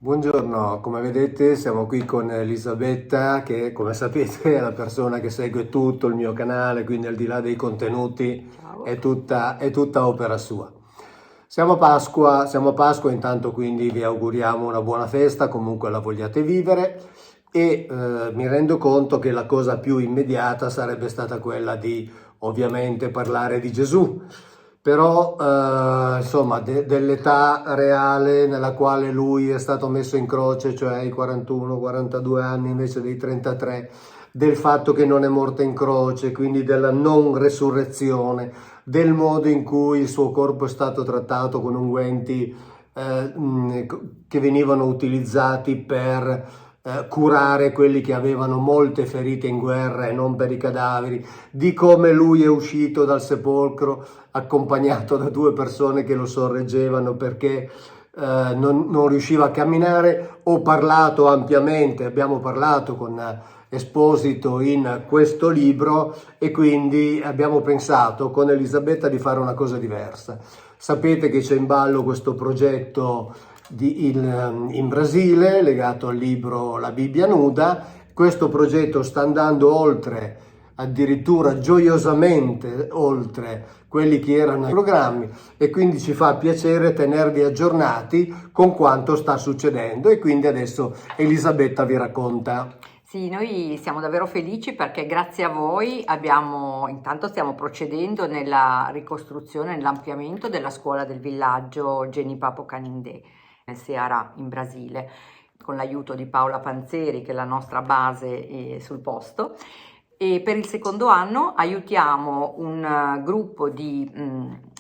Buongiorno, come vedete siamo qui con Elisabetta che come sapete è la persona che segue tutto il mio canale, quindi al di là dei contenuti Ciao. è tutta opera sua. Siamo a Pasqua, intanto quindi vi auguriamo una buona festa, comunque la vogliate vivere e mi rendo conto che la cosa più immediata sarebbe stata quella di ovviamente parlare di Gesù. Però insomma dell'età reale nella quale lui è stato messo in croce, cioè i 41-42 anni invece dei 33, del fatto che non è morto in croce, quindi della non resurrezione, del modo in cui il suo corpo è stato trattato con unguenti che venivano utilizzati per curare quelli che avevano molte ferite in guerra e non per i cadaveri, di come lui è uscito dal sepolcro accompagnato da due persone che lo sorreggevano perché non riusciva a camminare. Ho parlato ampiamente, abbiamo parlato con Esposito in questo libro e quindi abbiamo pensato con Elisabetta di fare una cosa diversa. Sapete che c'è in ballo questo progetto in Brasile legato al libro La Bibbia nuda. Questo progetto sta andando oltre, addirittura gioiosamente oltre quelli che erano i programmi, e quindi ci fa piacere tenervi aggiornati con quanto sta succedendo, e quindi adesso Elisabetta vi racconta. Sì, noi siamo davvero felici perché grazie a voi intanto stiamo procedendo nella ricostruzione, nell'ampliamento della scuola del villaggio Genipapo Canindé nel Ceará in Brasile, con l'aiuto di Paola Panzeri, che è la nostra base sul posto. E per il secondo anno aiutiamo un gruppo di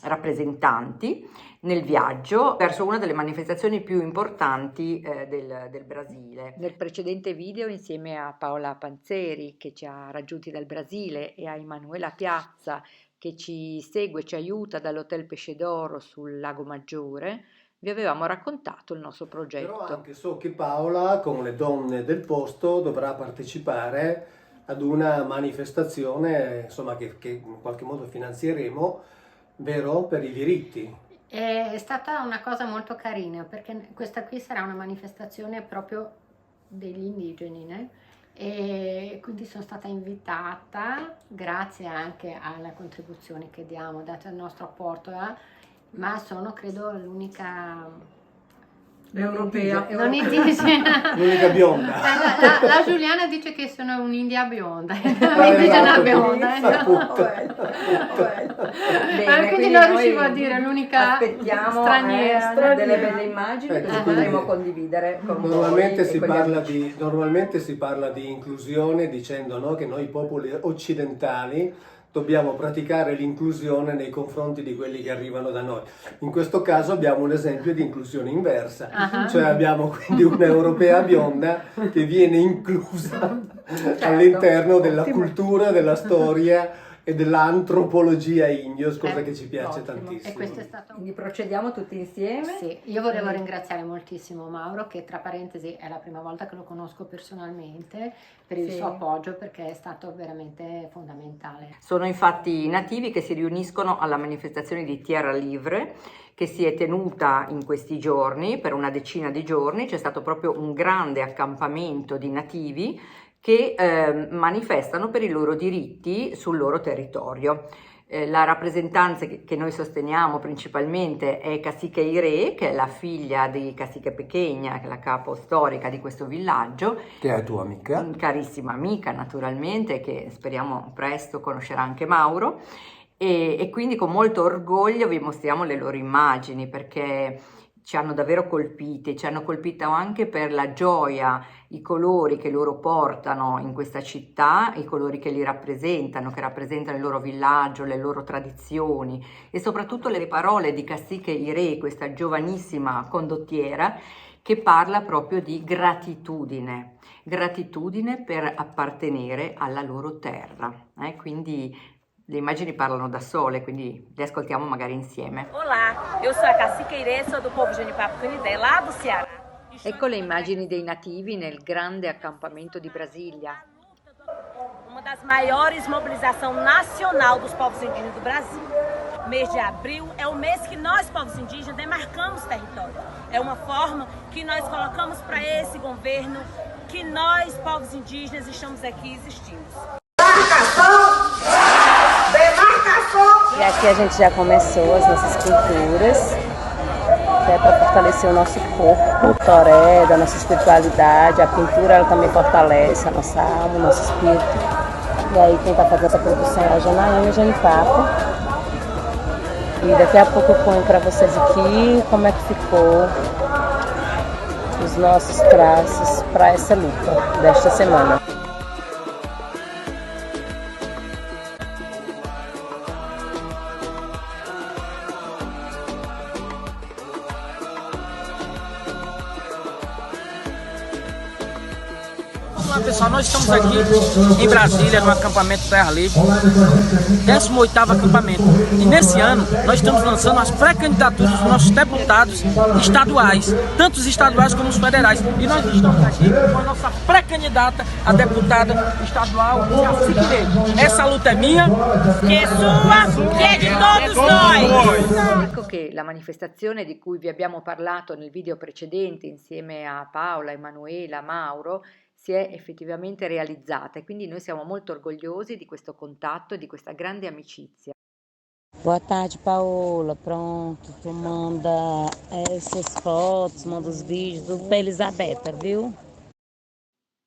rappresentanti nel viaggio verso una delle manifestazioni più importanti del Brasile. Nel precedente video, insieme a Paola Panzeri, che ci ha raggiunti dal Brasile, e a Emanuela Piazza, che ci segue, ci aiuta dall'Hotel Pesce d'Oro sul Lago Maggiore, vi avevamo raccontato il nostro progetto. Però anche so che Paola, con le donne del posto, dovrà partecipare ad una manifestazione, insomma, che in qualche modo finanzieremo, vero? Per i diritti. È stata una cosa molto carina perché questa qui sarà una manifestazione proprio degli indigeni, né? E quindi sono stata invitata, grazie anche alla contribuzione che diamo, dato il nostro apporto, ma sono credo l'unica Europea. non indigena. L'unica bionda. La Giuliana dice che sono un'india bionda, Esatto, un'indigena bionda. appunto. Quindi non riuscivo a dire l'unica aspettiamo straniera. delle belle immagini Ecco, che quindi potremo condividere con voi Normalmente e si con gli parla amici. normalmente si parla di inclusione dicendo, no, che noi popoli occidentali dobbiamo praticare l'inclusione nei confronti di quelli che arrivano da noi. In questo caso abbiamo un esempio di inclusione inversa, cioè abbiamo quindi un'europea bionda che viene inclusa all'interno della ottimo. cultura, della storia e dell'antropologia indios, cosa che ci piace ottimo. tantissimo. E questo è stato Quindi procediamo tutti insieme. Sì, io volevo ringraziare moltissimo Mauro, che tra parentesi è la prima volta che lo conosco personalmente, per il Sì. suo appoggio, perché è stato veramente fondamentale. Sono infatti i nativi che si riuniscono alla manifestazione di Tierra Livre, che si è tenuta in questi giorni, per una decina di giorni. C'è stato proprio un grande accampamento di nativi che manifestano per i loro diritti sul loro territorio. La rappresentanza che noi sosteniamo principalmente è Cacique Iré, che è la figlia di Cacique Pequeña, che è la capo storica di questo villaggio. Che è tua amica? Carissima amica naturalmente, che speriamo presto conoscerà anche Mauro. E quindi con molto orgoglio vi mostriamo le loro immagini, perché ci hanno davvero colpiti, ci hanno colpito anche per la gioia, i colori che loro portano in questa città, i colori che li rappresentano, che rappresentano il loro villaggio, le loro tradizioni, e soprattutto le parole di Cacique Iré, questa giovanissima condottiera, che parla proprio di gratitudine per appartenere alla loro terra. Quindi le immagini parlano da sole, quindi le ascoltiamo magari insieme. Olá, eu sou a Cacique Irê, sou do povo Genipapo Canindé, lá do Ceará. Ecco le immagini dei nativi nel grande accampamento di Brasilia. Uma das maiores mobilizações nacional dos povos indígenas do Brasil. O mês de abril é o mês que nós, povos indígenas, demarcamos território. É uma forma que nós colocamos para esse governo, que nós, povos indígenas, estamos aqui existindo. E aqui a gente já começou as nossas pinturas, que é para fortalecer o nosso corpo, o toré, da nossa espiritualidade. A pintura ela também fortalece a nossa alma, o nosso espírito. E aí quem está fazendo essa produção é a Janaína Genipapo. E daqui a pouco eu ponho para vocês aqui como é que ficou os nossos traços para essa luta desta semana. Olá pessoal, nós estamos aqui em Brasília, no acampamento Terra Livre, 18º acampamento. E nesse ano nós estamos lançando as pré-candidaturas dos nossos deputados estaduais, tanto os estaduais como os federais. E nós estamos aqui com a nossa pré-candidata a deputada estadual, Jaci Guilherme. Essa luta è mia, Que é sua, que é de todos nós. Ecco che la manifestazione di cui vi abbiamo parlato nel video precedente insieme a Paola, Emanuela, Mauro si è effettivamente realizzata e quindi noi siamo molto orgogliosi di questo contatto e di questa grande amicizia. Boa tarde, Paola. Pronto, tu manda essas fotos, manda os vídeos, tudo para Elisabetta, viu?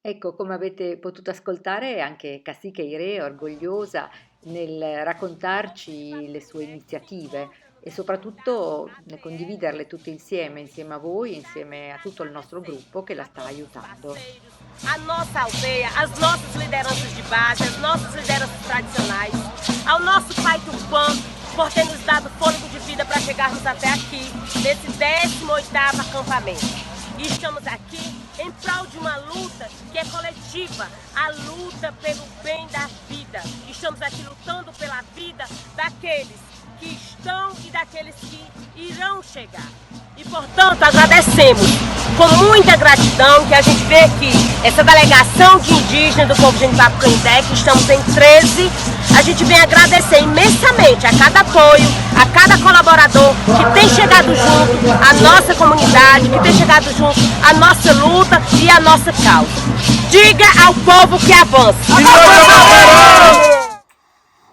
Ecco, come avete potuto ascoltare, anche Cacique Ire è orgogliosa nel raccontarci le sue iniziative e soprattutto nel condividerle tutte insieme a voi, insieme a tutto il nostro gruppo che la sta aiutando. A nossa aldeia, as nossas lideranças de base, as nossas lideranças tradicionais, ao nosso pai Tupã, por ter nos dado fôlego de vida para chegarmos até aqui, nesse 18º acampamento. E estamos aqui em prol de uma luta que é coletiva, a luta pelo bem da vida. Estamos aqui lutando pela vida daqueles que estão e daqueles que irão chegar. E, portanto, agradecemos com muita gratidão que a gente vê aqui essa delegação de indígenas do povo Genipapo Canindé, que estamos em 13, a gente vem agradecer imensamente a cada apoio, a cada colaborador que tem chegado junto à nossa comunidade, que tem chegado junto à nossa luta e à nossa causa. Diga ao povo che avanza.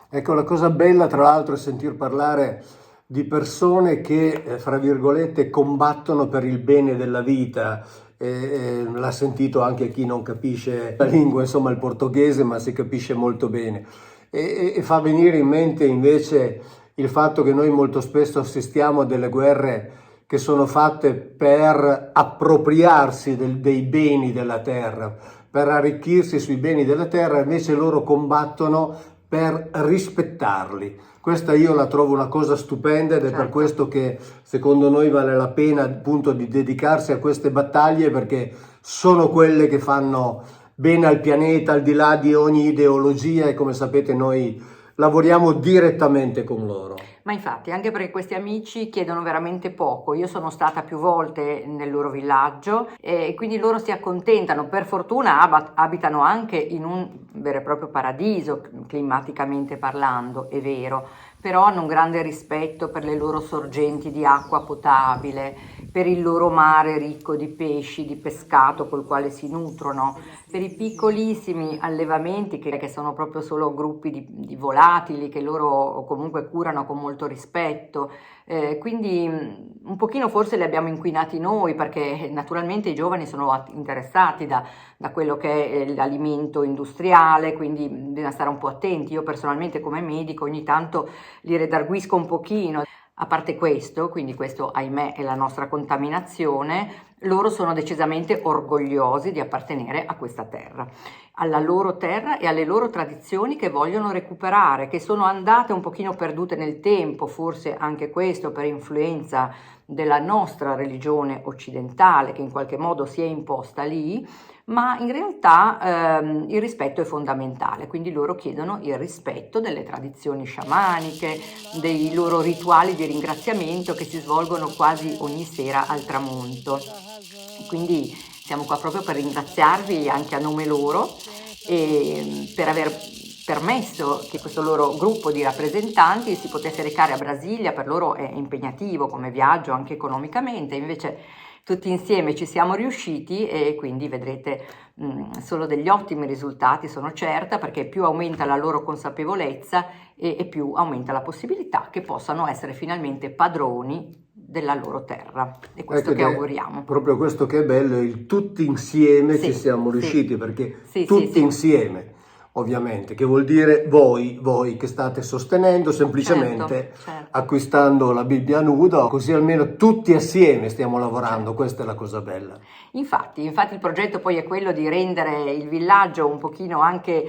Ecco, la cosa bella tra l'altro è sentir parlare di persone che, fra virgolette, combattono per il bene della vita. L'ha sentito anche chi non capisce la lingua, insomma il portoghese, ma si capisce molto bene. E fa venire in mente invece il fatto che noi molto spesso assistiamo a delle guerre che sono fatte per appropriarsi dei beni della terra, per arricchirsi sui beni della terra, invece loro combattono per rispettarli. Questa io la trovo una cosa stupenda ed è per questo che secondo noi vale la pena appunto di dedicarsi a queste battaglie, perché sono quelle che fanno bene al pianeta al di là di ogni ideologia e come sapete noi lavoriamo direttamente con loro. Ma infatti, anche perché questi amici chiedono veramente poco. Io sono stata più volte nel loro villaggio e quindi loro si accontentano. Per fortuna abitano anche in un vero e proprio paradiso, climaticamente parlando, è vero, però hanno un grande rispetto per le loro sorgenti di acqua potabile, per il loro mare ricco di pesci, di pescato col quale si nutrono, per i piccolissimi allevamenti che sono proprio solo gruppi di volatili che loro comunque curano con molto rispetto. Quindi un pochino forse li abbiamo inquinati noi, perché naturalmente i giovani sono interessati da quello che è l'alimento industriale, quindi bisogna stare un po' attenti. Io personalmente come medico ogni tanto li redarguisco un pochino. A parte questo, quindi questo ahimè è la nostra contaminazione, loro sono decisamente orgogliosi di appartenere a questa terra, alla loro terra e alle loro tradizioni che vogliono recuperare, che sono andate un pochino perdute nel tempo, forse anche questo per influenza della nostra religione occidentale che in qualche modo si è imposta lì, ma in realtà il rispetto è fondamentale, quindi loro chiedono il rispetto delle tradizioni sciamaniche, dei loro rituali di ringraziamento che si svolgono quasi ogni sera al tramonto. Quindi siamo qua proprio per ringraziarvi anche a nome loro e per aver permesso che questo loro gruppo di rappresentanti si potesse recare a Brasilia. Per loro è impegnativo come viaggio anche economicamente, invece tutti insieme ci siamo riusciti e quindi vedrete solo degli ottimi risultati, sono certa, perché più aumenta la loro consapevolezza e più aumenta la possibilità che possano essere finalmente padroni della loro terra. È questo Ecco, che auguriamo. Proprio questo che è bello, il tutti insieme Sì, ci siamo sì. riusciti, perché Sì, tutti sì, sì. insieme, ovviamente, che vuol dire voi che state sostenendo semplicemente Certo. acquistando la Bibbia nuda, così almeno tutti assieme stiamo lavorando, Certo. questa è la cosa bella. Infatti il progetto poi è quello di rendere il villaggio un pochino anche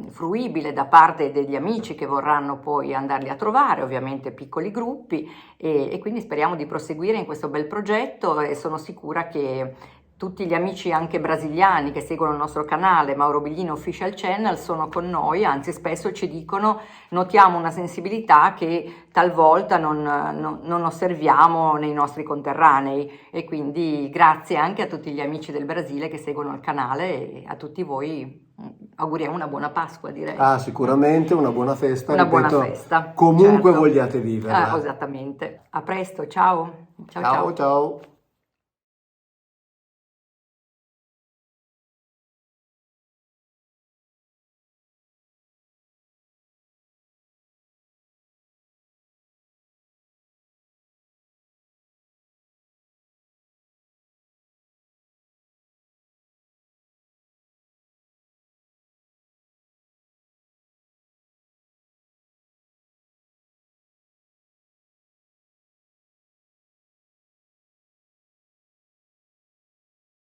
fruibile da parte degli amici che vorranno poi andarli a trovare, ovviamente piccoli gruppi, e quindi speriamo di proseguire in questo bel progetto e sono sicura che tutti gli amici anche brasiliani che seguono il nostro canale Mauro Biglino Official Channel sono con noi, anzi spesso ci dicono: notiamo una sensibilità che talvolta non osserviamo nei nostri conterranei, e quindi grazie anche a tutti gli amici del Brasile che seguono il canale, e a tutti voi auguriamo una buona Pasqua, direi. Sicuramente una buona festa, Una ripeto, buona festa, comunque certo. vogliate viverla. Esattamente. A presto, ciao. Ciao.